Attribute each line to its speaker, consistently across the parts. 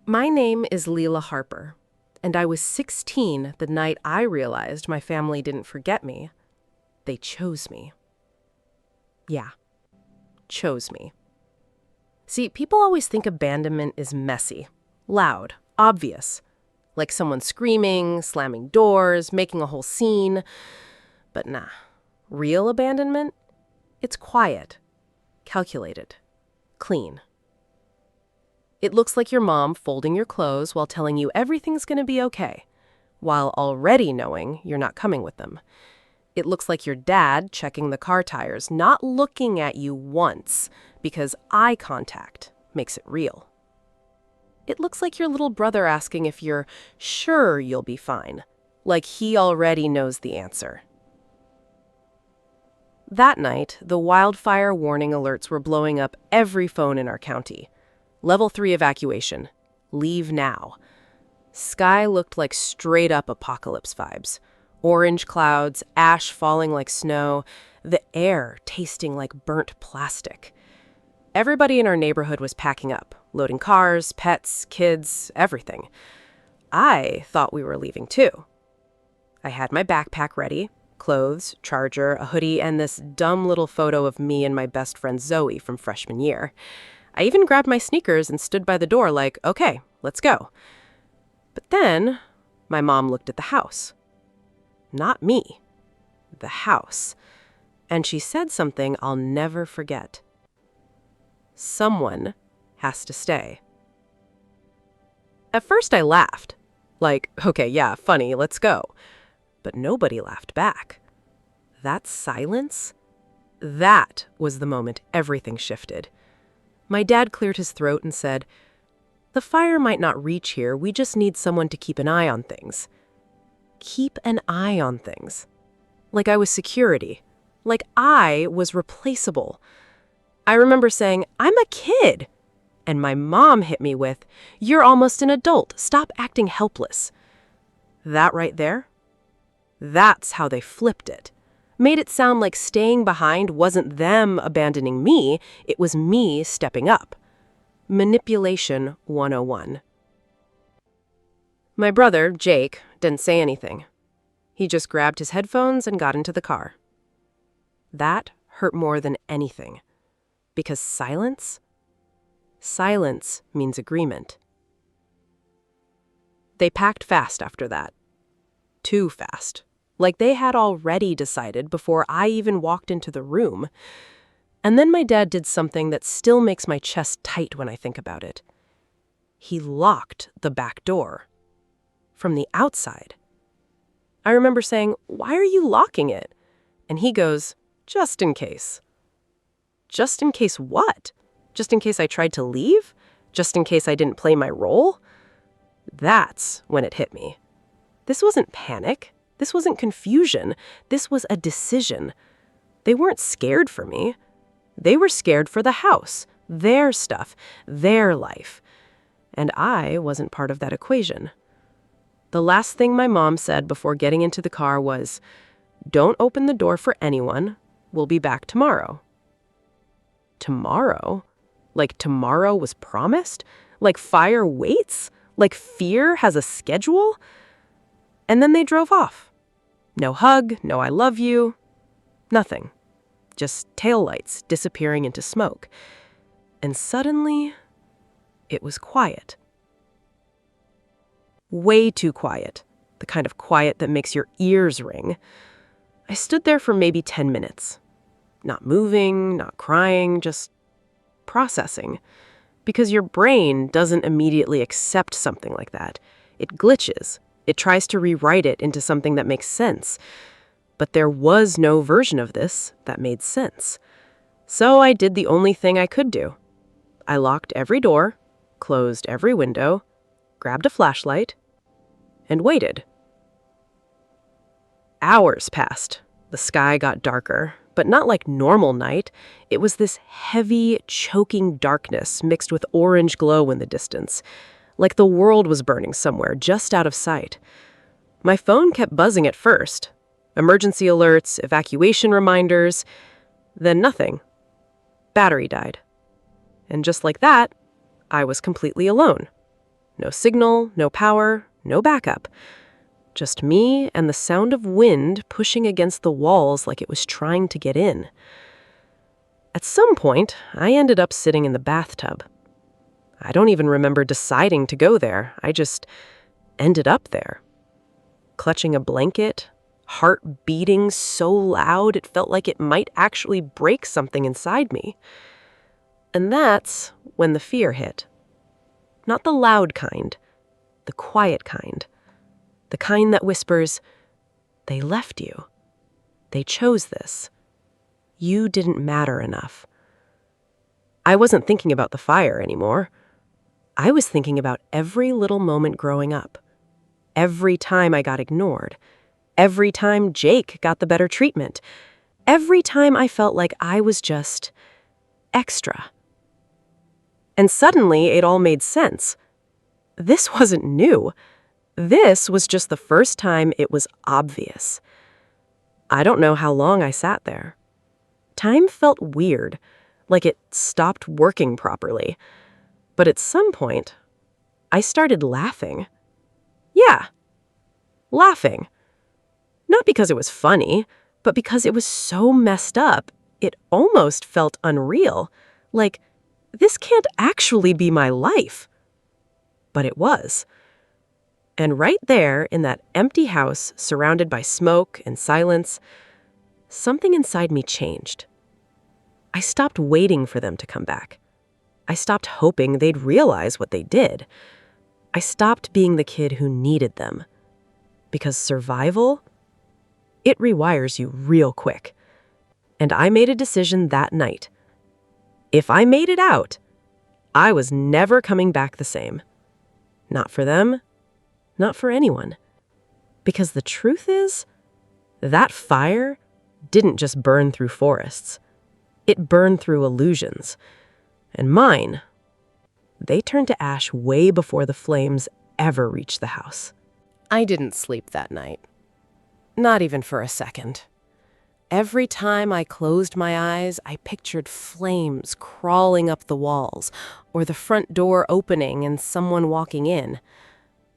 Speaker 1: My name is Leela Harper, and I was 16 the night I realized my family didn't forget me. They chose me. Yeah, chose me. See, people always think abandonment is messy, loud, obvious, like someone screaming, slamming doors, making a whole scene. But nah, real abandonment? It's quiet, calculated, clean. It looks like your mom folding your clothes while telling you everything's going to be okay, while already knowing you're not coming with them. It looks like your dad checking the car tires, not looking at you once, because eye contact makes it real. It looks like your little brother asking if you're sure you'll be fine, like he already knows the answer. That night, the wildfire warning alerts were blowing up every phone in our county. Level 3 evacuation. Leave now. Sky looked like straight-up apocalypse vibes. Orange clouds, ash falling like snow, the air tasting like burnt plastic. Everybody in our neighborhood was packing up, loading cars, pets, kids, everything. I thought we were leaving too. I had my backpack ready, clothes, charger, a hoodie, and this dumb little photo of me and my best friend Zoe from freshman year. I even grabbed my sneakers and stood by the door like, okay, let's go. But then my mom looked at the house. Not me. The house. And she said something I'll never forget. Someone has to stay. At first I laughed. Like, okay, yeah, funny, let's go. But nobody laughed back. That silence? That was the moment everything shifted. My dad cleared his throat and said, "The fire might not reach here, we just need someone to keep an eye on things." Keep an eye on things. Like I was security. Like I was replaceable. I remember saying, "I'm a kid." And my mom hit me with, "You're almost an adult. Stop acting helpless." That right there? That's how they flipped it. Made it sound like staying behind wasn't them abandoning me, it was me stepping up. Manipulation 101. My brother, Jake, didn't say anything. He just grabbed his headphones and got into the car. That hurt more than anything. Because silence means agreement. They packed fast after that. Too fast. Like they had already decided before I even walked into the room. And then my dad did something that still makes my chest tight when I think about it. He locked the back door. From the outside. I remember saying, "Why are you locking it?" And he goes, "Just in case." Just in case what? Just in case I tried to leave? Just in case I didn't play my role? That's when it hit me. This wasn't panic. This wasn't confusion. This was a decision. They weren't scared for me. They were scared for the house, their stuff, their life. And I wasn't part of that equation. The last thing my mom said before getting into the car was, "Don't open the door for anyone. We'll be back tomorrow." Tomorrow? Like tomorrow was promised? Like fire waits? Like fear has a schedule? And then they drove off. No hug, no I love you, nothing. Just taillights disappearing into smoke. And suddenly, it was quiet. Way too quiet. The kind of quiet that makes your ears ring. I stood there for maybe 10 minutes. Not moving, not crying, just processing. Because your brain doesn't immediately accept something like that. It glitches. It tries to rewrite it into something that makes sense. But there was no version of this that made sense. So I did the only thing I could do. I locked every door, closed every window, grabbed a flashlight, and waited. Hours passed. The sky got darker, but not like normal night. It was this heavy, choking darkness mixed with orange glow in the distance. Like the world was burning somewhere just out of sight. My phone kept buzzing at first. Emergency alerts, evacuation reminders. Then nothing. Battery died. And just like that, I was completely alone. No signal, no power, no backup. Just me and the sound of wind pushing against the walls like it was trying to get in. At some point, I ended up sitting in the bathtub. I don't even remember deciding to go there. I just ended up there. Clutching a blanket, heart beating so loud it felt like it might actually break something inside me. And that's when the fear hit. Not the loud kind, the quiet kind. The kind that whispers, "They left you. They chose this. You didn't matter enough." I wasn't thinking about the fire anymore. I was thinking about every little moment growing up. Every time I got ignored. Every time Jake got the better treatment. Every time I felt like I was just extra. And suddenly it all made sense. This wasn't new. This was just the first time it was obvious. I don't know how long I sat there. Time felt weird, like it stopped working properly. But at some point, I started laughing. Yeah, laughing. Not because it was funny, but because it was so messed up, it almost felt unreal. Like, this can't actually be my life. But it was. And right there, in that empty house, surrounded by smoke and silence, something inside me changed. I stopped waiting for them to come back. I stopped hoping they'd realize what they did. I stopped being the kid who needed them. Because survival, it rewires you real quick. And I made a decision that night. If I made it out, I was never coming back the same. Not for them, not for anyone. Because the truth is, that fire didn't just burn through forests. It burned through illusions. And mine, they turned to ash way before the flames ever reached the house. I didn't sleep that night. Not even for a second. Every time I closed my eyes, I pictured flames crawling up the walls, or the front door opening and someone walking in.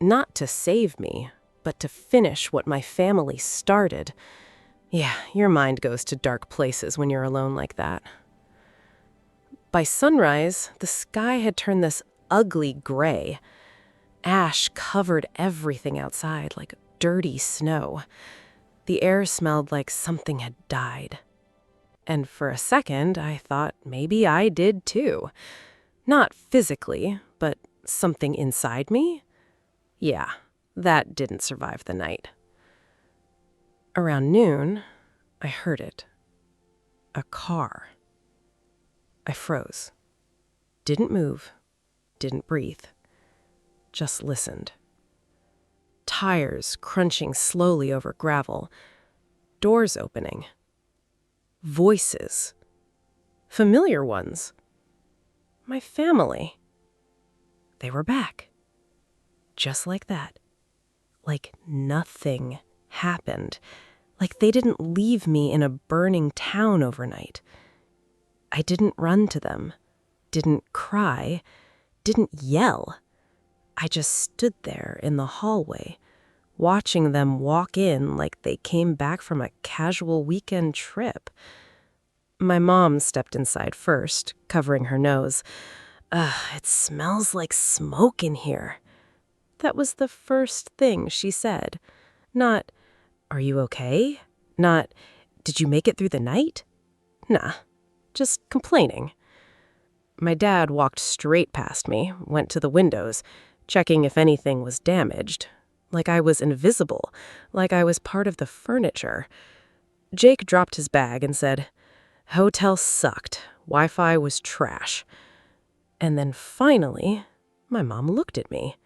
Speaker 1: Not to save me, but to finish what my family started. Yeah, your mind goes to dark places when you're alone like that. By sunrise, the sky had turned this ugly gray. Ash covered everything outside like dirty snow. The air smelled like something had died. And for a second, I thought maybe I did too. Not physically, but something inside me? Yeah, that didn't survive the night. Around noon, I heard it. A car. I froze. Didn't move. Didn't breathe. Just listened. Tires crunching slowly over gravel. Doors opening. Voices. Familiar ones. My family. They were back. Just like that. Like nothing happened. Like they didn't leave me in a burning town overnight. I didn't run to them. Didn't cry. Didn't yell. I just stood there in the hallway, watching them walk in like they came back from a casual weekend trip. My mom stepped inside first, covering her nose. It smells like smoke in here." That was the first thing she said. Not, "Are you okay?" Not, "Did you make it through the night?" Nah, just complaining. My dad walked straight past me, went to the windows, checking if anything was damaged. Like I was invisible, like I was part of the furniture. Jake dropped his bag and said, "Hotel sucked. Wi-Fi was trash." And then finally, my mom looked at me.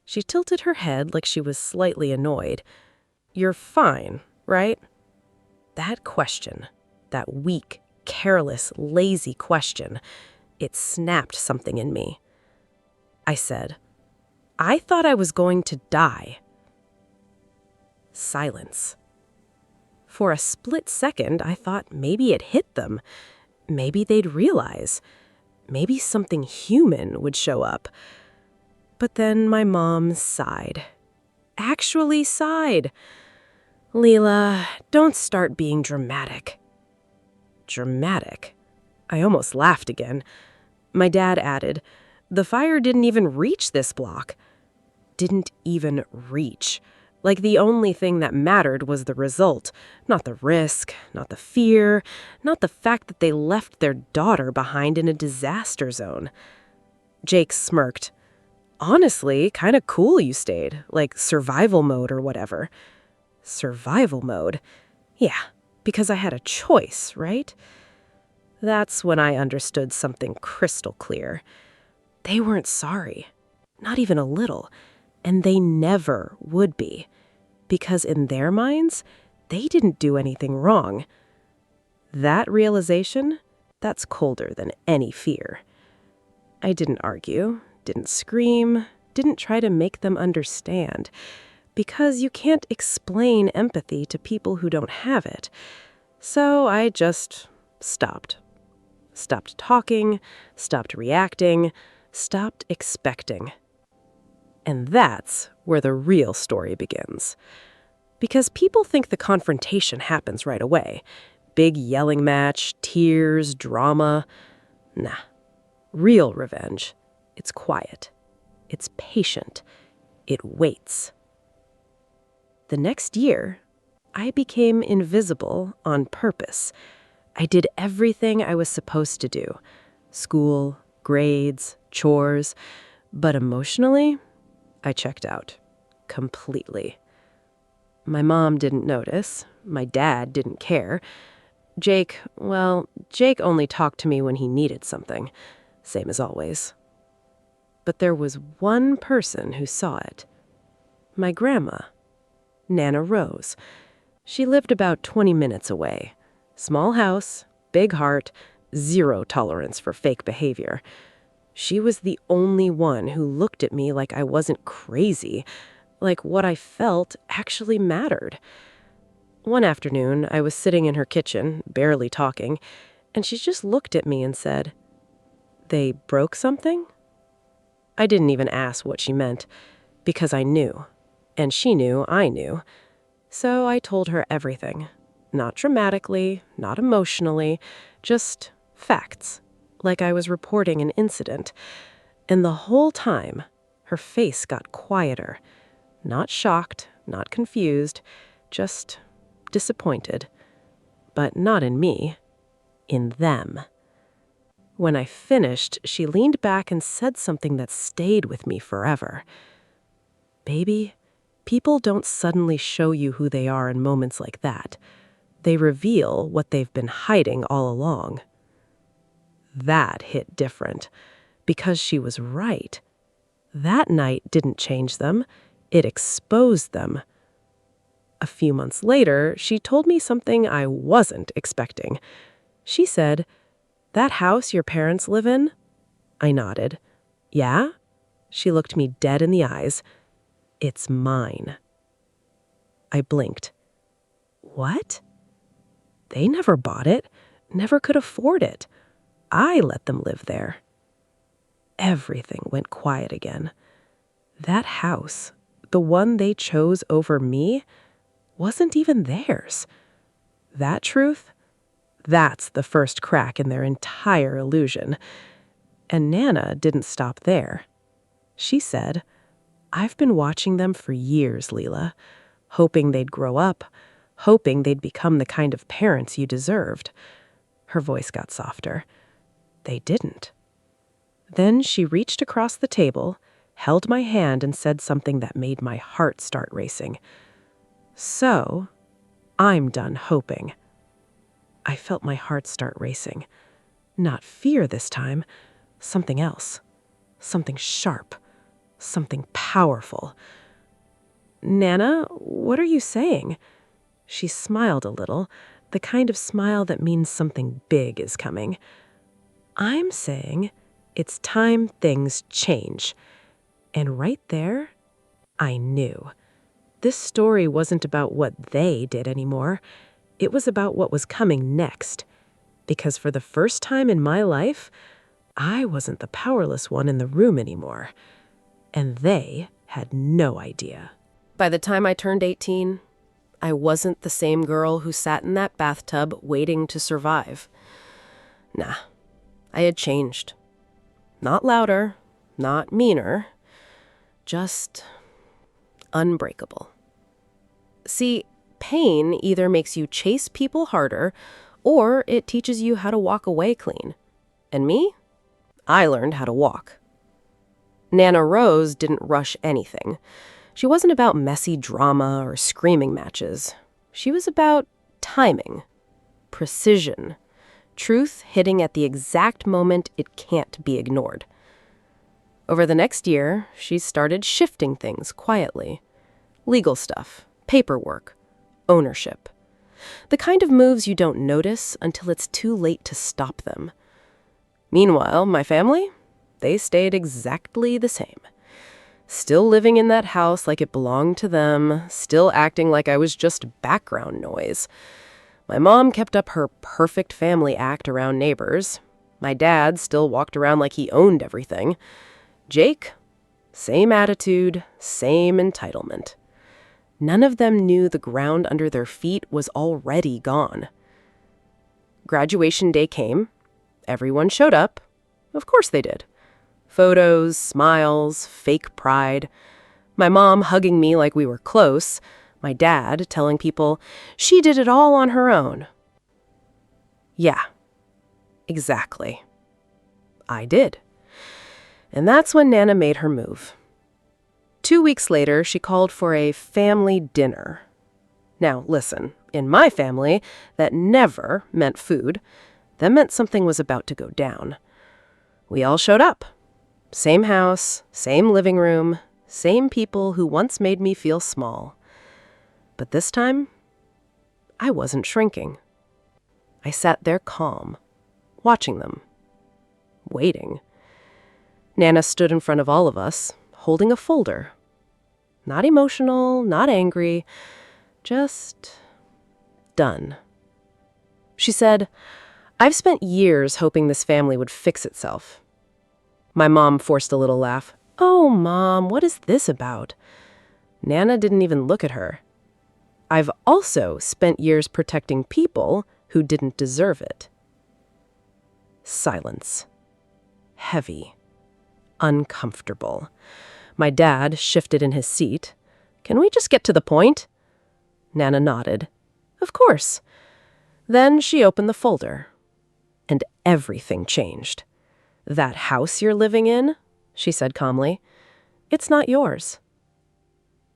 Speaker 1: She tilted her head like she was slightly annoyed. "You're fine, right?" That question, that weak, careless, lazy question, it snapped something in me. I said, "I thought I was going to die." Silence. For a split second, I thought maybe it hit them. Maybe they'd realize. Maybe something human would show up. But then my mom sighed. Actually sighed. Leela, don't start being dramatic. Dramatic? I almost laughed again. My dad added, the fire didn't even reach this block. Didn't even reach. Like the only thing that mattered was the result, not the risk, not the fear, not the fact that they left their daughter behind in a disaster zone. Jake smirked. Honestly, kind of cool you stayed, like survival mode or whatever. Survival mode? Yeah, because I had a choice, right? That's when I understood something crystal clear. They weren't sorry, not even a little, and they never would be, because in their minds, they didn't do anything wrong. That realization, that's colder than any fear. I didn't argue, didn't scream, didn't try to make them understand, because you can't explain empathy to people who don't have it. So I just stopped. Stopped talking, stopped reacting, stopped expecting. And that's where the real story begins. Because people think the confrontation happens right away. Big yelling match, tears, drama. Nah. Real revenge. It's quiet. It's patient. It waits. The next year, I became invisible on purpose. I did everything I was supposed to do. School, grades, chores. But emotionally, I checked out. Completely. My mom didn't notice. My dad didn't care. Jake only talked to me when he needed something. Same as always. But there was one person who saw it. My grandma, Nana Rose. She lived about 20 minutes away. Small house, big heart, zero tolerance for fake behavior. She was the only one who looked at me like I wasn't crazy, like what I felt actually mattered. One afternoon, I was sitting in her kitchen, barely talking, and she just looked at me and said, "They broke something?" I didn't even ask what she meant, because I knew, and she knew I knew. So I told her everything. Not dramatically, not emotionally, just facts, like I was reporting an incident. And the whole time, her face got quieter. Not shocked, not confused, just disappointed. But not in me, in them. When I finished, she leaned back and said something that stayed with me forever. "Baby, people don't suddenly show you who they are in moments like that. They reveal what they've been hiding all along." That hit different, because she was right. That night didn't change them, it exposed them. A few months later, she told me something I wasn't expecting. She said, "That house your parents live in?" I nodded. "Yeah?" She looked me dead in the eyes. "It's mine." I blinked. What? They never bought it, never could afford it. I let them live there. Everything went quiet again. That house, the one they chose over me, wasn't even theirs. That truth, that's the first crack in their entire illusion. And Nana didn't stop there. She said, "I've been watching them for years, Leela, hoping they'd grow up, hoping they'd become the kind of parents you deserved." Her voice got softer. They didn't. Then she reached across the table, held my hand, and said something that made my heart start racing. "So, I'm done hoping." I felt my heart start racing. Not fear this time, something else. Something sharp. Something powerful. "Nana, what are you saying?" She smiled a little, the kind of smile that means something big is coming. "I'm saying it's time things change." And right there, I knew. This story wasn't about what they did anymore. It was about what was coming next. Because for the first time in my life, I wasn't the powerless one in the room anymore. And they had no idea. By the time I turned 18, I wasn't the same girl who sat in that bathtub waiting to survive. Nah, I had changed. Not louder, not meaner, just unbreakable. See, pain either makes you chase people harder or it teaches you how to walk away clean. And me? I learned how to walk. Nana Rose didn't rush anything. She wasn't about messy drama or screaming matches. She was about timing, precision, truth hitting at the exact moment it can't be ignored. Over the next year, she started shifting things quietly. Legal stuff, paperwork, ownership. The kind of moves you don't notice until it's too late to stop them. Meanwhile, my family, they stayed exactly the same. Still living in that house like it belonged to them, still acting like I was just background noise. My mom kept up her perfect family act around neighbors. My dad still walked around like he owned everything. Jake, same attitude, same entitlement. None of them knew the ground under their feet was already gone. Graduation day came. Everyone showed up. Of course they did. Photos, smiles, fake pride. My mom hugging me like we were close. My dad telling people she did it all on her own. Yeah, exactly. I did. And that's when Nana made her move. 2 weeks later, she called for a family dinner. Now, listen, in my family, that never meant food. That meant something was about to go down. We all showed up. Same house, same living room, same people who once made me feel small. But this time, I wasn't shrinking. I sat there calm, watching them, waiting. Nana stood in front of all of us, holding a folder. Not emotional, not angry, just done. She said, "I've spent years hoping this family would fix itself." My mom forced a little laugh. "Oh, Mom, what is this about?" Nana didn't even look at her. "I've also spent years protecting people who didn't deserve it." Silence. Heavy. Uncomfortable. My dad shifted in his seat. "Can we just get to the point?" Nana nodded. "Of course." Then she opened the folder. And everything changed. "That house you're living in," she said calmly, "it's not yours."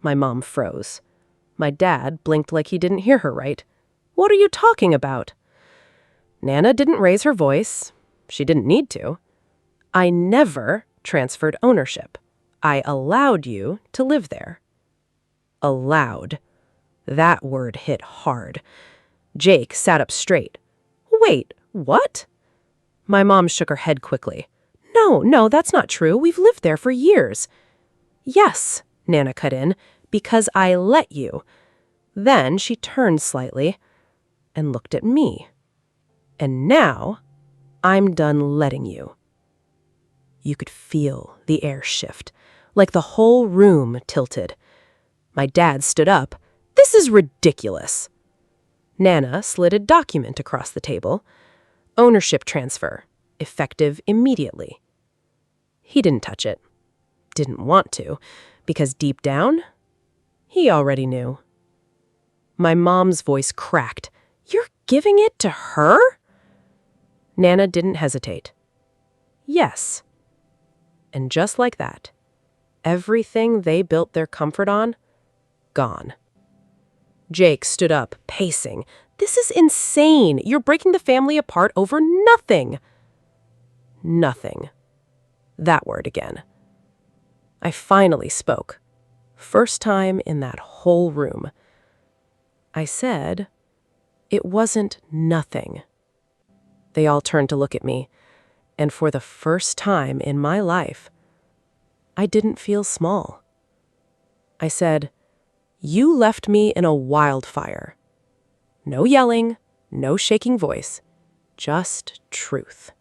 Speaker 1: My mom froze. My dad blinked like he didn't hear her right. "What are you talking about?" Nana didn't raise her voice. She didn't need to. "I never transferred ownership. I allowed you to live there." Allowed. That word hit hard. Jake sat up straight. "Wait, what?" My mom shook her head quickly. No, that's not true. We've lived there for years." "Yes," Nana cut in, "because I let you." Then she turned slightly and looked at me. "And now I'm done letting you." You could feel the air shift, like the whole room tilted. My dad stood up. "This is ridiculous." Nana slid a document across the table. Ownership transfer, effective immediately. He didn't touch it. Didn't want to, because deep down, he already knew. My mom's voice cracked. "You're giving it to her?" Nana didn't hesitate. "Yes." And just like that, everything they built their comfort on, gone. Jake stood up, pacing. "This is insane. You're breaking the family apart over nothing." Nothing. That word again. I finally spoke. First time in that whole room. I said, "It wasn't nothing." They all turned to look at me, and for the first time in my life, I didn't feel small. I said, "You left me in a wildfire." No yelling, no shaking voice, just truth.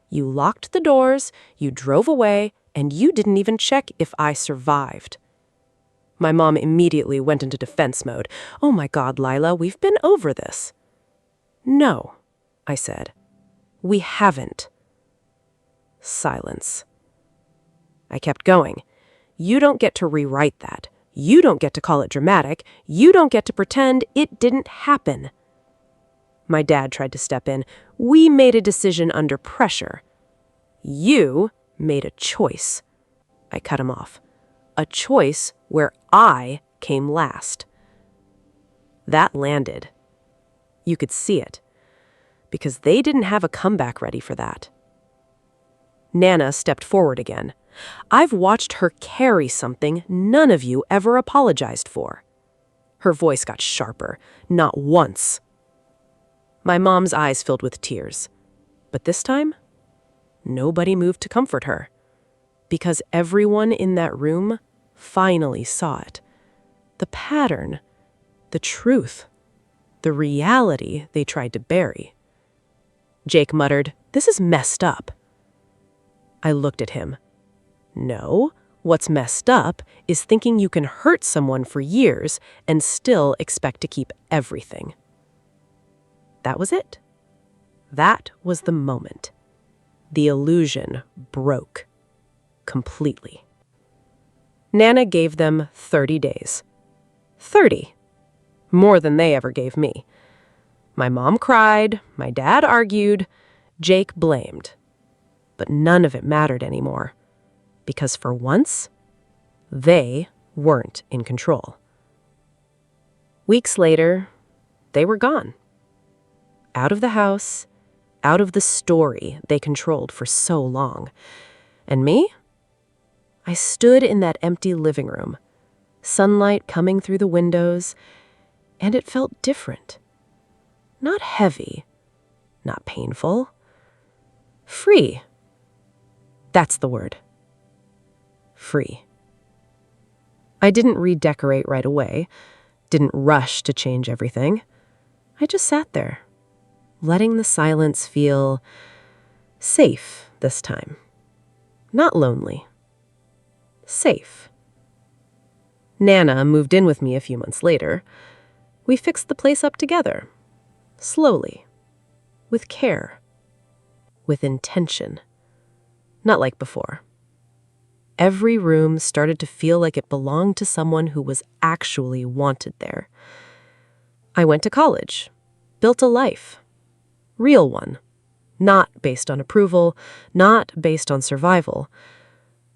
Speaker 1: You locked the doors, you drove away, and you didn't even check if I survived." My mom immediately went into defense mode. "Oh my God, Lila, we've been over this." "No," I said. "We haven't." Silence. I kept going. "You don't get to rewrite that. You don't get to call it dramatic. You don't get to pretend it didn't happen." My dad tried to step in. "We made a decision under pressure." "You made a choice." I cut him off. "A choice where I came last." That landed. You could see it, because they didn't have a comeback ready for that. Nana stepped forward again. "I've watched her carry something none of you ever apologized for." Her voice got sharper. "Not once." My mom's eyes filled with tears. But this time, nobody moved to comfort her, because everyone in that room finally saw it. The pattern, the truth, the reality they tried to bury. Jake muttered, "This is messed up." I looked at him. "No, what's messed up is thinking you can hurt someone for years and still expect to keep everything." That was it. That was the moment. The illusion broke. Completely. Nana gave them 30 days. 30. More than they ever gave me. My mom cried, my dad argued, Jake blamed. But none of it mattered anymore, because for once, they weren't in control. Weeks later, they were gone. Out of the house, out of the story they controlled for so long. And me? I stood in that empty living room, sunlight coming through the windows, and it felt different. Not heavy, not painful. Free. That's the word. Free. I didn't redecorate right away, didn't rush to change everything. I just sat there, letting the silence feel safe this time. Not lonely. Safe. Nana moved in with me a few months later. We fixed the place up together. Slowly. With care. With intention. Not like before. Every room started to feel like it belonged to someone who was actually wanted there. I went to college. Built a life. Real one. Not based on approval, not based on survival,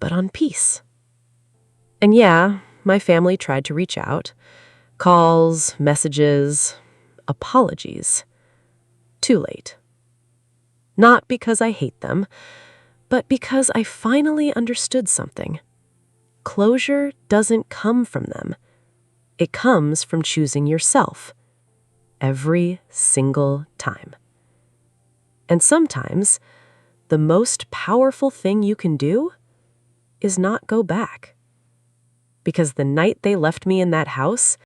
Speaker 1: but on peace. And yeah, my family tried to reach out. Calls, messages, apologies. Too late. Not because I hate them, but because I finally understood something. Closure doesn't come from them. It comes from choosing yourself. Every single time. And sometimes, the most powerful thing you can do is not go back. Because the night they left me in that house,